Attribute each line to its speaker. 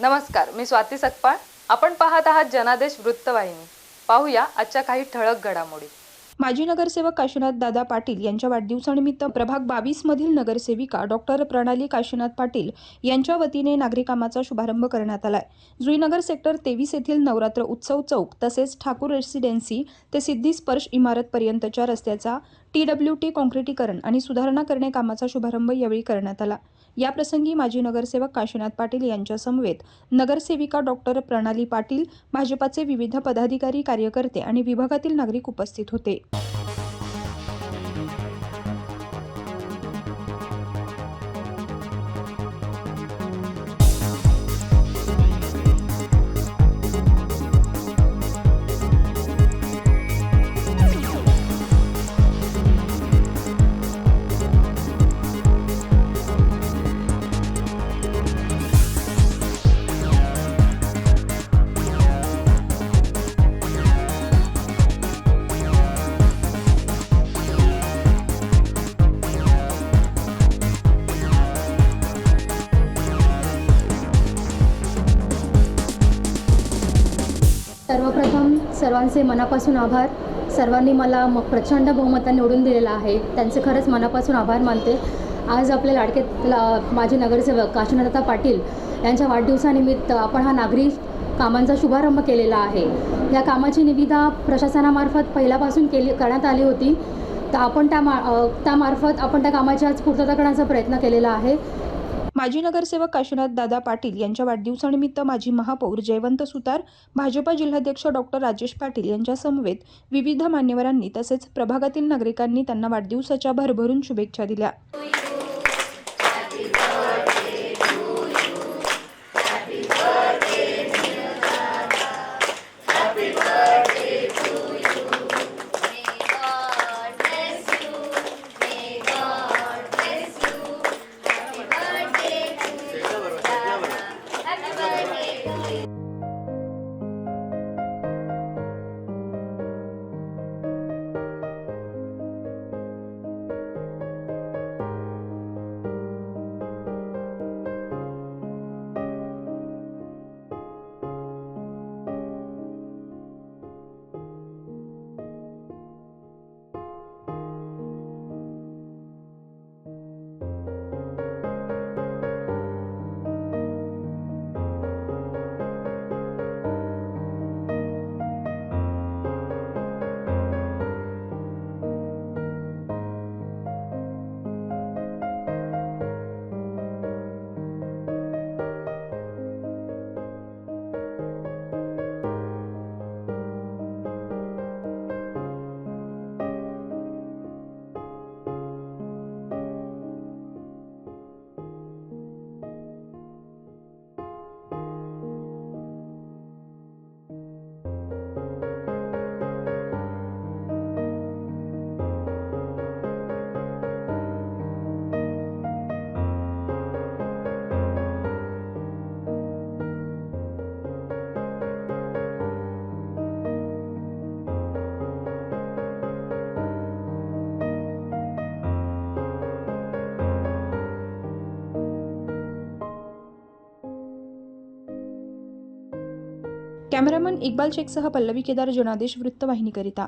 Speaker 1: नमस्कार, मी स्वाती सकपाळ. आपण पाहत आहात जनादेश वृत्तवाहिनी. पाहूया आजच्या काही ठळक घडामोडी.
Speaker 2: माजी नगरसेवक काशीनाथ दादा पाटील यांच्या वाढदिवसानिमित्त प्रभाग 22 मधील नगरसेविका डॉक्टर प्रणाली काशीनाथ पाटील यांच्या वतीने नागरी कामाचा शुभारंभ करण्यात आलाय. जुईनगर सेक्टर 23 येथील नवरात्र उत्सव चौक तसेच ठाकूर रेसिडेन्सी ते सिद्धी स्पर्श इमारत पर्यंतच्या रस्त्याचा TWT काँक्रिटीकरण आणि सुधारणा करणे कामाचा शुभारंभ यावेळी करण्यात आला. या प्रसंगी माजी नगरसेवक काशीनाथ पाटील यांच्या समवेत नगरसेविका डॉक्टर प्रणाली पाटील, भाजपाचे विविध पदाधिकारी, कार्यकर्ते आणि विभागातील नागरिक उपस्थित होते.
Speaker 3: सर्वप्रथम सर्वांचे मनापासून आभार. सर्वांनी मला प्रचंड बहुमताने निवडून दिलेला आहे, त्यांचे खरंच मनापासून आभार मानते. आज आपले लाडके माजी नगरसेवक काशीनाथ पाटील यांच्या वाढदिवसानिमित्त आपण हा नागरी कामांचा शुभारंभ केलेला आहे. या कामाची निविदा प्रशासनामार्फत पहिल्यापासून करण्यात आली होती, तर आपण त्यामार्फत आपण त्या कामाची आज पूर्तता करण्याचा प्रयत्न केलेला आहे.
Speaker 2: माजी नगरसेवक काशीनाथ दादा पाटील यांच्या वाढदिवसानिमित्त माजी महापौर जयवंत सुतार, भाजपा जिल्हाध्यक्ष डॉक्टर राजेश पाटील यांच्या समवेत विविध मान्यवरांनी तसेच प्रभागातील नागरिकांनी त्यांना वाढदिवसाच्या भरभरून शुभेच्छा दिल्या. कॅमेरामन इक्बाल शेखसह पल्लवी केदार, जनादेश वृत्तवाहिनीकरिता.